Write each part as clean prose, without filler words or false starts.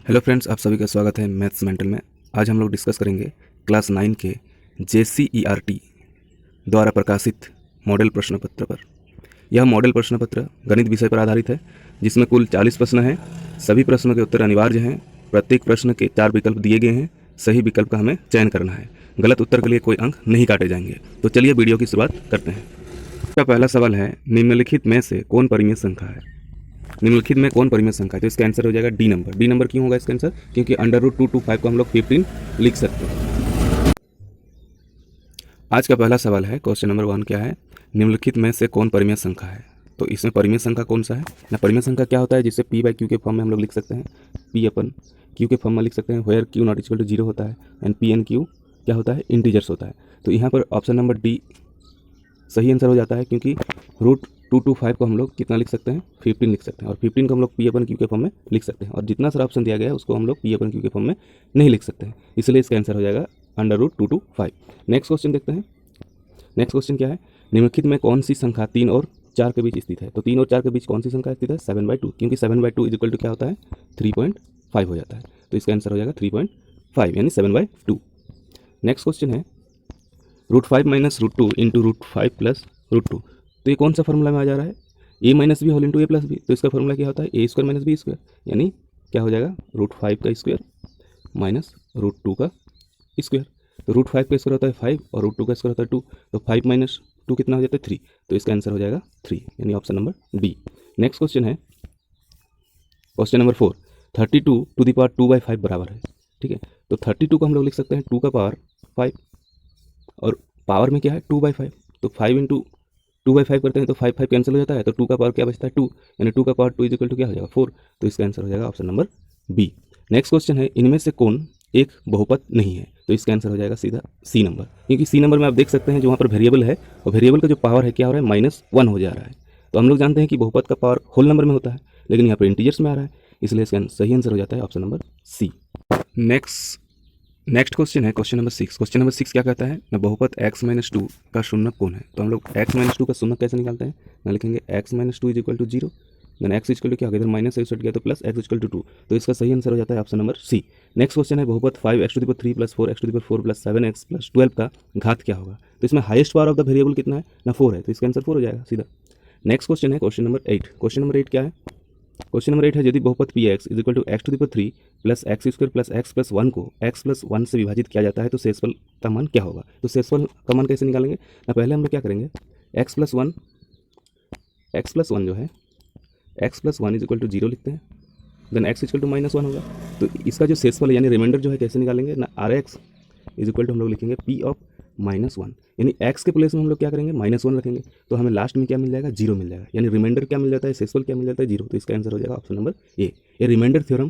Hello friends, आप सभी का स्वागत है मैथ्स मेंटल में। आज हम लोग डिस्कस करेंगे क्लास 9 के JCERT द्वारा प्रकाशित मॉडल प्रश्न पत्र पर। यह मॉडल प्रश्न पत्र गणित विषय पर आधारित है, जिसमें कुल 40 प्रश्न हैं। सभी प्रश्नों के उत्तर अनिवार्य हैं। प्रत्येक प्रश्न के 4 विकल्प दिए गए हैं। सही विकल्प का हमें चयन करना है। गलत उत्तर के लिए कोई अंक नहीं काटे जाएंगे। तो चलिए वीडियो की शुरुआत करते हैं। इसका पहला सवाल है, निम्नलिखित में से कौन परिमेय संख्या है? निम्नलिखित में कौन परिमेय संख्या है? तो इसका आंसर हो जाएगा डी नंबर। डी नंबर क्यों होगा इसका आंसर? क्योंकि √2 को हम लोग 15 लिख सकते हैं। आज का पहला सवाल है, क्वेश्चन नंबर 1 क्या है? निम्नलिखित में से कौन परिमेय संख्या है? तो इसमें परिमेय संख्या कौन सा है ना? परिमेय संख्या क्या होता है, जिसे P/Q के फॉर्म में हम लोग लिख सकते हैं। P/Q के फॉर्म में लिख सकते हैं, where Q not equal to 0 होता है एंड P/Q क्या होता है? इंटीजर्स होता है। तो यहाँ पर ऑप्शन नंबर डी सही आंसर हो जाता है, क्योंकि √2 को हम लोग कितना लिख सकते हैं? 15 लिख सकते हैं। और 15 को हम लोग P/Q के फॉर्म में लिख सकते हैं। और जितना सारा ऑप्शन दिया गया है उसको हम लोग P/Q के फॉर्म में नहीं लिख सकते हैं, इसलिए इसका आंसर हो जाएगा √2 नेक्स्ट क्वेश्चन देखते हैं। नेक्स्ट क्वेश्चन क्या है? निम्नलिखित में कौन सी संख्या 3 और 4 के बीच स्थित है? तो 3 और 4 के बीच कौन सी संख्या स्थित है? 7/2, क्योंकि 7/2 इक्वल टू क्या होता है? 3.5 हो जाता है। तो इसका आंसर हो जाएगा 3.5 यानी 7/2। नेक्स्ट क्वेश्चन है, √5 - √2 इंटू √5 प्लस √2। तो ये कौन सा फॉर्मूला में आ जा रहा है? a minus B whole into A plus B. तो इसका फॉर्मूला क्या होता है? a² - b², यानी क्या हो जाएगा? √5 का स्क्वायर माइनस √2 का स्क्वायर। तो √5 का स्क्वायर होता है 5 और √2 का स्क्वायर होता है 2। तो 5 माइनस 2 कितना हो जाता है? 3। तो इसका आंसर हो जाएगा 3, यानी option number D. Next question है, क्वेश्चन नंबर 4, 32 टू बाई 5 बराबर है। ठीक है, तो 32 को हम लोग लिख सकते हैं 2 का पावर 5 और पावर में क्या है? 2/5। तो 5 इंटू 2/5 करते हैं तो 5 कैंसिल हो जाता है, तो 2 का पावर क्या बचता है? 2, यानी 2 का पावर 2 इक्वल टू क्या हो जाएगा? 4। तो इसका आंसर हो जाएगा option number B. Next question है, इनमें से कौन एक बहुपद नहीं है? तो इसका आंसर हो जाएगा सीधा सी नंबर, क्योंकि सी नंबर में आप देख सकते हैं जो वहाँ पर वेरिएबल है और वेरिएबल का जो पावर है क्या हो रहा है? -1 हो जा रहा है। तो हम लोग जानते हैं कि बहुपद का पावर होल नंबर में होता है, लेकिन यहाँ पर इंटीजर्स में आ रहा है, इसलिए इसका सही आंसर हो जाता है option number C. Next question है क्वेश्चन नंबर 6। क्वेश्चन नंबर 6 क्या कहता है ना? बहुपद x - 2 का शून्यक कौन है? तो हम लोग x - 2 का शून्यक कैसे निकालते हैं ना? लिखेंगे x - 2 equal to 0, then x equal to क्या होगा? इधर माइनस x हट गया तो प्लस x इक्वल टू 2। तो इसका सही आंसर हो जाता है option number C. Next question है, बहुपद 5x³ + 4x4 + 7x + 12 का घात क्या होगा? तो इसमें highest power of the variable कितना है ना? 4 है, तो इसका आंसर 4 हो जाएगा सीधा। नेक्स्ट क्वेश्चन है क्वेश्चन नंबर 8। क्वेश्चन नंबर 8 क्या है? क्वेश्चन नंबर 8 है, यदि बहुपद Px = x³ + x² + x + 1 को x + 1 से विभाजित किया जाता है तो शेषफल का मान क्या होगा? तो शेषफल का मान कैसे निकालेंगे ना? पहले हम लोग क्या करेंगे? x + 1 जो है x + 1 = 0 लिखते हैं, देन x = -1 होगा। तो इसका जो शेषफल यानी रिमाइंडर जो है कैसे निकालेंगे ना? Rx = हम लोग लिखेंगे P ऑफ -1, यानी x के प्लेस में हम लोग क्या करेंगे? -1 रखेंगे, तो हमें लास्ट में क्या मिल जाएगा? 0 मिल जाएगा, यानी रिमाइंडर क्या मिल जाता है? शेषफल क्या मिल जाता है? 0। तो इसका आंसर हो जाएगा ऑप्शन नंबर ए। ये रिमाइंडर थ्योरम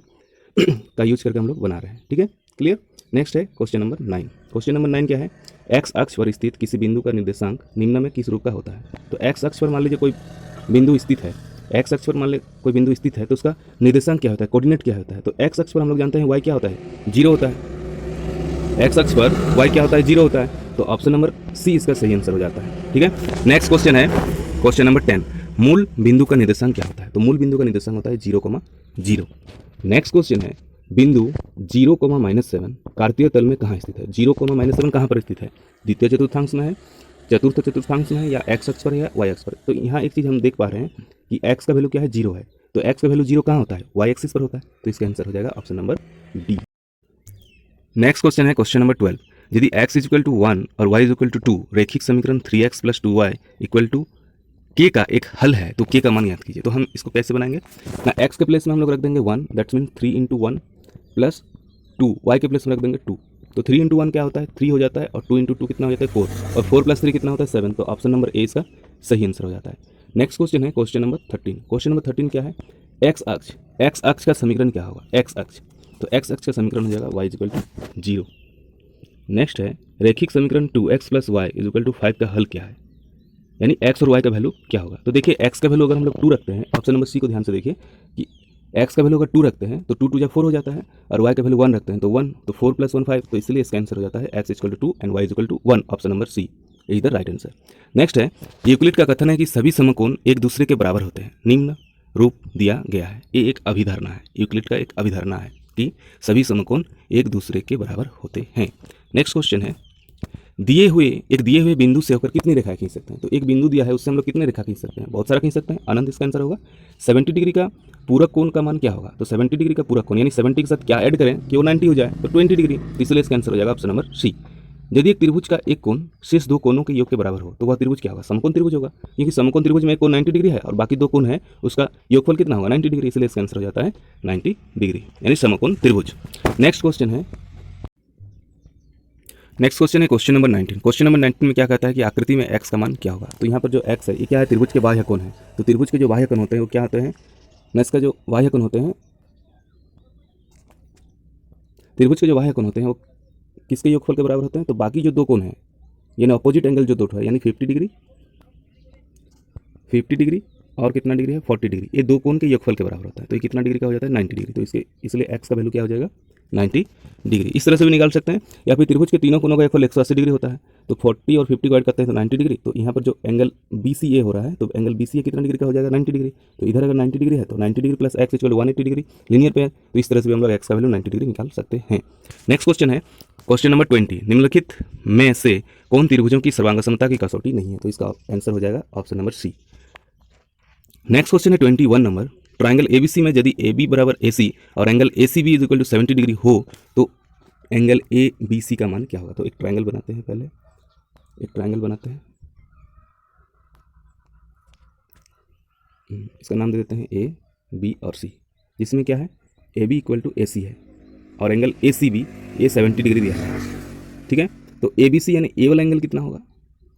का यूज करके हम लोग बना रहे हैं। ठीक है, क्लियर। नेक्स्ट है क्वेश्चन नंबर 9। क्वेश्चन नंबर 9 क्या है? एक्स अक्ष पर स्थित किसी बिंदु का निर्देशांक निम्न में किस रूप का होता है? तो एक्स अक्ष पर मान लीजिए कोई बिंदु स्थित है, एक्स अक्ष पर मान लीजिए कोई बिंदु स्थित है, तो उसका निर्देशांक क्या होता है? कोऑर्डिनेट क्या होता है? तो एक्स अक्ष पर हम लोग जानते हैं वाई क्या होता है? 0 होता है। एक्स अक्ष पर वाई क्या होता है? 0 होता है। तो ऑप्शन नंबर सी इसका सही आंसर हो जाता है। ठीक है, नेक्स्ट क्वेश्चन है क्वेश्चन नंबर 10। मूल बिंदु का निर्देशांक क्या होता है? तो मूल बिंदु का निर्देशांक होता है 0,0। नेक्स्ट क्वेश्चन है, बिंदु 0,-7 कार्तीय तल में कहाँ स्थित है? 0,-7 कहाँ पर स्थित है? द्वितीय चतुर्थांश में है, चतुर्थ चतुर्थांश में है, या एक्स अक्ष पर है या वाई अक्ष पर? तो यहाँ एक चीज़ हम देख पा रहे हैं कि एक्स का वैल्यू क्या है? 0 है। तो एक्स का वैल्यू 0 कहाँ होता है? वाई एक्सिस पर होता है। तो इसका आंसर हो जाएगा option number D. Next question है क्वेश्चन नंबर 12। यदि x = 1 और y = 2 रेखिक समीकरण 3x + 2y = k का एक हल है तो k का मान याद कीजिए। तो हम इसको कैसे बनाएंगे ना? x के प्लेस में हम लोग रख देंगे 1, दैट्स मीन 3 × 1 + 2, y के प्लेस में रख देंगे 2। तो 3 × 1 क्या होता है? 3 हो जाता है, और 2 × 2 कितना हो जाता है? 4, और 4 + 3 कितना होता है? 7। तो ऑप्शन नंबर ए इसका सही आंसर हो जाता है। नेक्स्ट क्वेश्चन है क्वेश्चन नंबर 13। क्वेश्चन नंबर 13 क्या है? एक्स अक्ष का समीकरण क्या होगा? एक्स अक्ष, तो एक्स अक्ष का समीकरण हो जाएगा y = 0। नेक्स्ट है रैखिक समीकरण 2x + y = 5 का हल क्या है? यानी x और y का वैल्यू क्या होगा? तो देखिए x का वैल्यू अगर हम लोग 2 रखते हैं, ऑप्शन नंबर सी को ध्यान से देखिए कि x का वैल्यू अगर 2 रखते हैं तो 2 × 2 = 4 हो जाता है, और y का वैल्यू 1 रखते हैं तो 1, तो 4 + 1 5। तो इसलिए इसका आंसर हो जाता है x = 2 and y = 1, option number C is the right answer. Next है, यूक्लिड का कथन है कि सभी समकोण एक दूसरे के बराबर होते हैं, निम्न रूप दिया गया है। ये एक अभिधारणा है, यूक्लिड का एक अभिधारणा है। कि सभी समकोण एक दूसरे के बराबर होते हैं। नेक्स्ट क्वेश्चन है, दिए हुए बिंदु से होकर कितनी रेखाएं खींच सकते हैं। तो एक बिंदु दिया है, उससे हम लोग कितने रेखा खींच सकते हैं, बहुत सारा खींच सकते हैं। अनंत इसका आंसर होगा। 70 डिग्री का पूरक कोण का मान क्या होगा, तो 70 डिग्री का पूरक कोण यानी 70 के साथ क्या ऐड करें कि वो 90 हो जाए, तो 20 डिग्री, तो इसलिए इसका आंसर हो जाएगा ऑप्शन नंबर सी। यदि एक त्रिभुज का एक कोण शेष दो कोणों के योग के बराबर हो तो वह त्रिभुज क्या होगा, समकोण त्रिभुज होगा, क्योंकि समकोण त्रिभुज में एक कोण 90 डिग्री है और बाकी दो कोण है, उसका योगफल कितना होगा, 90 डिग्री, इसलिए इसका आंसर हो जाता है 90 डिग्री यानी समकोण त्रिभुज। नेक्स्ट क्वेश्चन है क्वेश्चन नंबर 19। क्वेश्चन नंबर 19 में क्या कहता है कि आकृति में x का मान क्या होगा। तो यहाँ पर जो x है ये क्या है, त्रिभुज के बाह्य कोण है। तो त्रिभुज के जो बाह्य कोण होते हैं वो क्या होते हैं, इसका जो बाह्य कोण होते हैं, त्रिभुज के जो बाह्य कोण होते हैं वो किसके योगफल के बराबर होते हैं, तो बाकी जो दो कोण हैं यानी अपोजिट एंगल जो दो है यानी 50 डिग्री और कितना डिग्री है 40 डिग्री, ये दो कोण के योगफल के बराबर होता है। तो ये कितना डिग्री का हो जाता है 90 डिग्री। तो इसलिए x का वैल्यू क्या हो जाएगा 90 डिग्री। इस तरह से भी निकाल सकते हैं, या फिर त्रिभुज के तीनों कोणों का योगफल 180 डिग्री होता है, तो 40 और 50 को ऐड करते हैं तो 90 डिग्री। तो यहाँ पर जो एंगल BCA हो रहा है तो एंगल BCA कितना डिग्री का हो जाएगा 90 डिग्री। तो इधर अगर 90 डिग्री है तो 90 degree plus x equal 180 degree, linear पे है, तो इस तरह से भी हम लोग x का वैल्यू 90 डिग्री निकाल सकते हैं। नेक्स्ट क्वेश्चन है क्वेश्चन नंबर 20। निम्नलिखित में से कौन त्रिभुजों की सर्वांग समता की कसौटी नहीं है, तो इसका आंसर हो जाएगा option number C. Next question है 21 नंबर। ट्राइंगल ABC में यदि AB बराबर AC और angle ACB is equal to 70 degree हो तो एंगल ABC का मान क्या होगा। तो एक ट्राइंगल बनाते हैं, पहले एक ट्राइंगल बनाते हैं, इसका नाम दे देते हैं A, B और C, जिसमें क्या है AB इक्वल टू AC है और एंगल ACB ये 70 डिग्री दिया है, ठीक है। तो ABC यानी A वाला एंगल कितना होगा,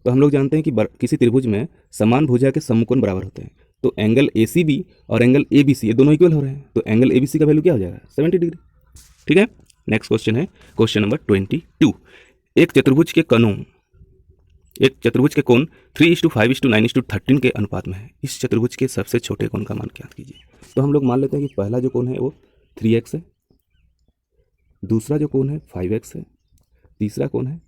तो हम लोग जानते हैं कि किसी त्रिभुज में समान भुजा के समकोण बराबर होते हैं, तो एंगल ACB और एंगल ABC ये दोनों इक्वल हो रहे हैं, तो एंगल ABC का वैल्यू क्या हो जाएगा 70 डिग्री, ठीक है। नेक्स्ट क्वेश्चन है क्वेश्चन नंबर 22। एक चतुर्भुज के कोण 3:5:9:13 के अनुपात में है। इस चतुर्भुज के सबसे छोटे कोण का मान ज्ञात कीजिए। तो हम लोग मान लेते हैं कि पहला जो कोण है वो 3x है, दूसरा जो कोण है 5x है, तीसरा कोण है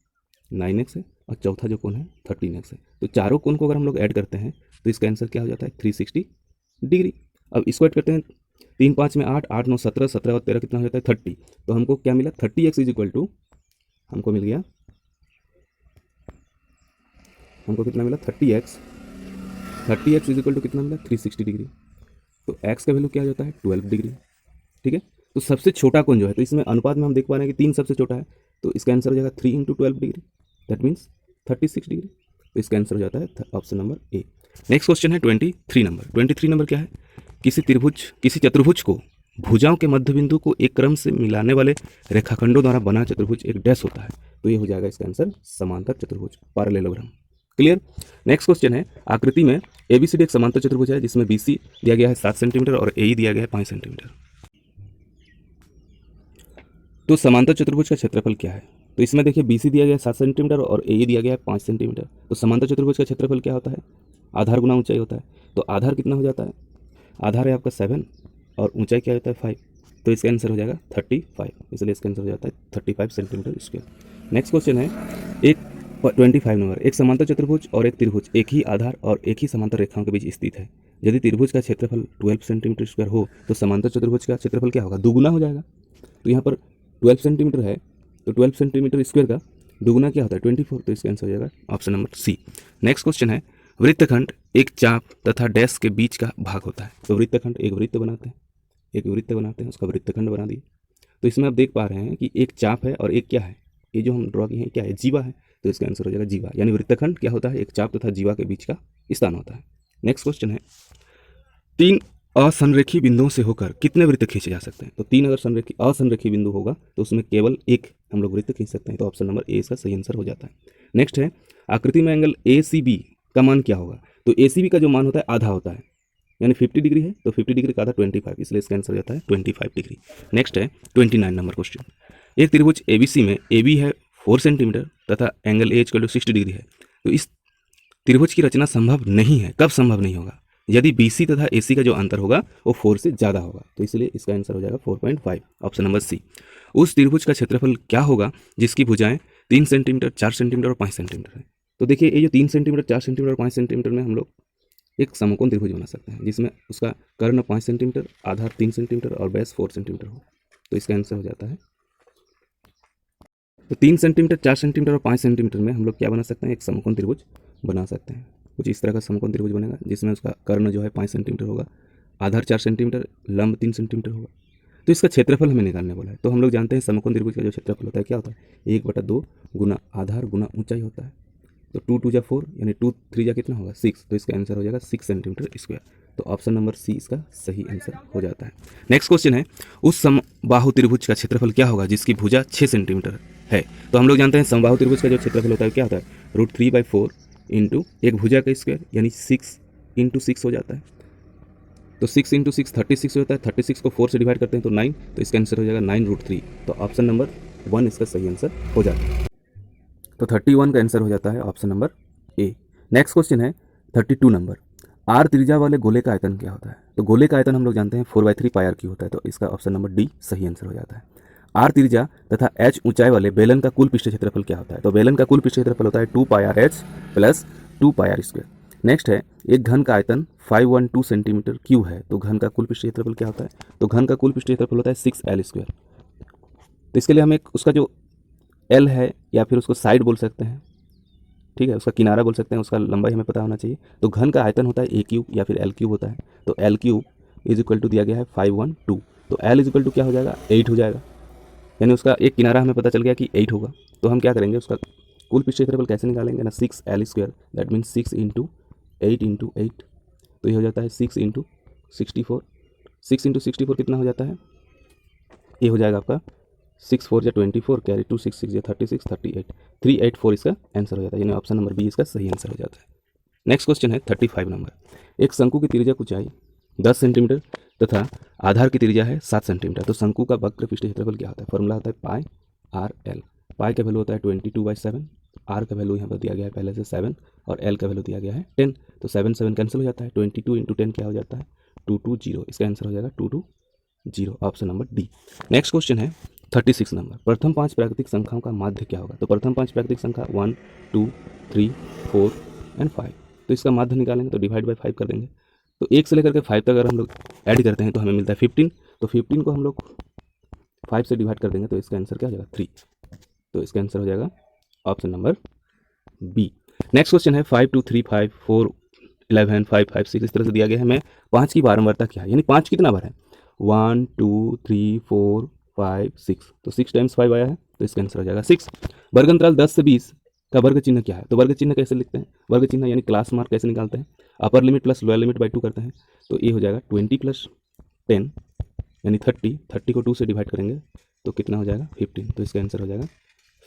9x है और चौथा जो कोण है 13x है। तो चारों कोण को अगर हम लोग ऐड करते हैं तो इसका आंसर क्या हो जाता है 360 डिग्री। अब इसको ऐड करते हैं, 3 5 में 8, 8 9 17, 17 और 13 कितना हो जाता है 30। तो हमको क्या मिला 30x इज इक्वल टू, हमको मिल गया, हमको कितना मिला 30x इज इक्वल टू कितना मिला 360 डिग्री। तो x का वैल्यू क्या हो जाता है 12 डिग्री, ठीक है। तो सबसे छोटा कोण जो है, तो इसमें अनुपात में हम देख पा रहे हैं कि 3 सबसे छोटा है, तो इसका आंसर हो जाएगा 3 × 12 डिग्री, दैट मीन्स 36 डिग्री। तो इसका आंसर हो जाता है option number A. Next question है 23 नंबर। 23 नंबर क्या है, किसी चतुर्भुज को भुजाओं के मध्य बिंदु को एक क्रम से मिलाने वाले रेखाखंडों द्वारा बना चतुर्भुज एक डैश होता है। तो ये हो जाएगा इसका आंसर समांतर चतुर्भुज, पैरेललोग्राम, क्लियर। नेक्स्ट क्वेश्चन है, आकृति में ABCD एक समांतर चतुर्भुज है जिसमें BC दिया गया है 7 सेंटीमीटर और AE दिया गया है 5 सेंटीमीटर। तो समांतर चतुर्भुज का क्षेत्रफल क्या है, तो इसमें देखिए BC दिया गया है 7 सेंटीमीटर और AE दिया गया है 5 सेंटीमीटर। तो समांतर चतुर्भुज का क्षेत्रफल क्या होता है, आधार गुना ऊंचाई होता है। तो आधार कितना हो जाता है, आधार है आपका 7 और ऊंचाई क्या होता है 5, तो इसका आंसर हो जाएगा 35, इसलिए इसका आंसर हो जाता है 35 सेंटीमीटर स्क्वायर। नेक्स्ट क्वेश्चन है 25 नंबर। एक समांतर चतुर्भुज और एक त्रिभुज एक ही आधार और एक ही समांतर रेखाओं के बीच स्थित है। यदि त्रिभुज का क्षेत्रफल 12 सेंटीमीटर स्क्वायर हो तो समांतर चतुर्भुज का क्षेत्रफल क्या होगा, दुगुना हो जाएगा। तो यहाँ पर 12 सेंटीमीटर है, तो 12 सेंटीमीटर स्क्वायर का दुगुना क्या होता है 24, तो इसका आंसर हो जाएगा option number C. Next question है, वृत्तखंड एक चाप तथा डैश के बीच का भाग होता है। तो वृत्तखंड एक वृत्त बनाते हैं, उसका वृत्तखंड बना दिए। तो इसमें आप देख पा रहे हैं कि एक चाप है और एक क्या है, ये जो हम ड्रॉ किए हैं क्या है, जीवा है। तो इसका आंसर हो जाएगा जीवा, यानी वृत्तखंड क्या होता है, एक चाप तथा जीवा के बीच का स्थान होता है। नेक्स्ट क्वेश्चन है, 3 असंरेखी बिंदुओं से होकर कितने वृत्त खींचे जा सकते हैं। तो 3 अगर असंरेखी बिंदु होगा तो उसमें केवल एक हम लोग वृत्त खींच सकते हैं। तो ऑप्शन नंबर ए इसका सही आंसर हो जाता है। नेक्स्ट है, आकृति में एंगल ACB का मान क्या होगा। तो ACB का जो मान होता है आधा होता है, यानी 50 डिग्री है, तो 50 डिग्री का आधा 25, इसलिए इसका आंसर हो जाता है 25 डिग्री। नेक्स्ट है 29 नंबर क्वेश्चन। एक त्रिभुज ABC में AB है 4 सेंटीमीटर तथा एंगल A = 60 डिग्री है। तो इस त्रिभुज की रचना संभव नहीं है। कब संभव नहीं होगा, यदि BC तथा AC का जो अंतर होगा वो 4 से ज़्यादा होगा। तो इसलिए इसका आंसर हो जाएगा 4.5, ऑप्शन नंबर सी। उस त्रिभुज का क्षेत्रफल क्या होगा जिसकी भुजाएं 3 सेंटीमीटर, 4 सेंटीमीटर और 5 सेंटीमीटर है। तो देखिए ये जो 3 सेंटीमीटर, 4 सेंटीमीटर और 5 सेंटीमीटर में हम लोग एक समकोण त्रिभुज बना सकते हैं जिसमें उसका कर्ण 5 सेंटीमीटर, आधार 3 सेंटीमीटर और बैस 4 सेंटीमीटर हो। तो इसका आंसर हो जाता है। तो 3 सेंटीमीटर, 4 सेंटीमीटर और 5 सेंटीमीटर में हम लोग क्या बना सकते हैं, एक समकोण त्रिभुज बना सकते हैं। कुछ इस तरह का समकोण त्रिभुज बनेगा जिसमें उसका कर्ण जो है 5 सेंटीमीटर होगा, आधार 4 सेंटीमीटर, लंब 3 सेंटीमीटर होगा। तो इसका क्षेत्रफल हमें निकालने बोला है। तो हम लोग जानते हैं समकोण त्रिभुज का जो क्षेत्रफल होता है क्या होता है, 1/2 गुना आधार गुना ऊंचाई होता है। तो 2 2 जा 4 यानी 2 3 जा कितना होगा 6। तो इसका आंसर हो जाएगा 6 सेंटीमीटर स्क्वायर। तो ऑप्शन नंबर सी इसका सही आंसर हो जाता है। नेक्स्ट क्वेश्चन है, उस समबाहु त्रिभुज का क्षेत्रफल क्या होगा जिसकी भुजा 6 सेंटीमीटर है। तो हम लोग जानते हैं समबाहु त्रिभुज का जो क्षेत्रफल होता है क्या होता है, √3/4 इंटू एक भुजा का स्क्वायर यानी 6 इंटू 6 हो जाता है। तो 6 इंटू 6 36 होता है, 36 को 4 से डिवाइड करते हैं तो 9। तो इसका आंसर हो जाएगा 9√3। तो ऑप्शन नंबर 1 इसका सही आंसर हो जाता है। तो 31 का आंसर हो जाता है option number A. Next question है 32 नंबर, आर त्रिज्या वाले गोले का आयतन क्या होता है। तो गोले का आयतन हम लोग जानते हैं 4/3 πr होता है। तो इसका ऑप्शन नंबर डी सही आंसर हो जाता है। आर त्रिज्या तथा एच ऊंचाई वाले बेलन का कुल पृष्ठ क्षेत्रफल क्या होता है। तो बेलन का कुल पृष्ठ क्षेत्रफल होता है 2πrh प्लस 2πr²। नेक्स्ट है, एक घन का आयतन 512 सेंटीमीटर क्यूब है। तो घन का कुल पृष्ठ क्षेत्रफल क्या होता है, तो घन का कुल पृष्ठ क्षेत्रफल होता है 6l²। तो इसके लिए हम एक उसका जो एल है या फिर उसको साइड बोल सकते हैं, ठीक है, उसका किनारा बोल सकते हैं, उसका लंबाई हमें पता होना चाहिए। तो घन का आयतन होता है a³ या फिर l³ होता है। तो l³ = दिया गया है 512। तो l = क्या हो जाएगा 8 हो जाएगा, यानी उसका एक किनारा हमें पता चल गया कि 8 होगा। तो हम क्या करेंगे, उसका कुल पृष्ठ क्षेत्रफल कैसे निकालेंगे ना, 6l², दैट मीन्स 6 × 8 × 8। तो ये हो जाता है 6 × 64। 6 × 64 कितना हो जाता है, ये हो जाएगा आपका 6 4 जा 24, कैरी 2 6 6 जा 36, 38, 384 इसका आंसर हो जाता है, यानी ऑप्शन नंबर बी इसका सही आंसर हो जाता है। नेक्स्ट क्वेश्चन है 35 नंबर, एक शंकु की त्रिज्या ऊंचाई 10 सेंटीमीटर तथा आधार की त्रिज्या है 7 सेंटीमीटर। तो शंकु का वक्र पृष्ठ क्षेत्रफल क्या होता है, फॉर्मूला होता है πr/l। पाई का वैल्यू होता है 22/7, आर का वैल्यू यहाँ पर दिया गया है पहले से 7 और एल का वैल्यू दिया गया है 10। तो 7 7 कैंसिल हो जाता है, 22 × 10 क्या हो जाता है 220। इसका आंसर हो जाएगा 220, option number D. Next question है 36 नंबर, प्रथम 5 प्राकृतिक संख्याओं का माध्य क्या होगा। तो प्रथम 5 प्राकृतिक संख्या 1 2 3 4 एंड 5। तो इसका माध्य निकालेंगे तो डिवाइड बाई 5 कर देंगे। तो 1 से लेकर के 5 तक अगर हम लोग ऐड करते हैं तो हमें मिलता है 15। तो 15 को हम लोग 5 से डिवाइड कर देंगे तो इसका आंसर क्या हो जाएगा 3। तो इसका आंसर हो जाएगा option number B. Next question है 5 2 3 5 4 11 5 5 6 इस तरह से दिया गया है। हमें 5 की बारंबारता क्या है, यानी 5 कितना बार है 1 2 3 4 5 6। तो 6 टाइम्स 5 आया है, तो इसका आंसर हो जाएगा 6। वर्ग अंतराल 10 से 20 का वर्ग चिन्ह क्या है। तो वर्ग चिन्ह कैसे लिखते हैं, वर्ग चिन्ह यानी क्लास मार्क कैसे निकालते हैं, upper limit plus lower limit by 2 करते हैं। तो ये हो जाएगा 20 + 10 यानी 30। 30 को 2 से डिवाइड करेंगे तो कितना हो जाएगा 15। तो इसका आंसर हो जाएगा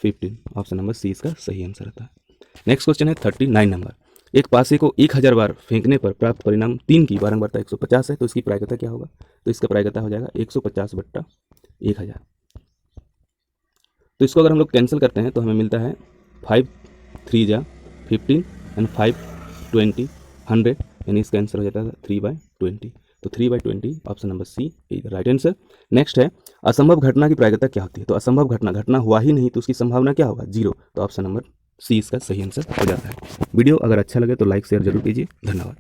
15, ऑप्शन नंबर सी इसका सही आंसर होता है। नेक्स्ट क्वेश्चन है 39 नंबर, एक पासे को 1000 बार फेंकने पर प्राप्त परिणाम 3 की बारंबारता 150 है। तो इसकी प्रायिकता क्या होगा, तो इसका प्रायिकता हो जाएगा 150/1000। तो इसको अगर हम लोग कैंसिल करते हैं तो हमें मिलता है 5 3 जा 15 एंड 5 20 100, यानी इसका आंसर हो जाता है 3/20। तो 3/20, option number C is right answer. Next है असंभव घटना की प्रायिकता क्या होती है। तो असंभव घटना हुआ ही नहीं तो उसकी संभावना क्या होगा 0। तो ऑप्शन नंबर सी इसका सही आंसर हो जाता है। वीडियो अगर अच्छा लगे तो लाइक शेयर जरूर कीजिए। धन्यवाद।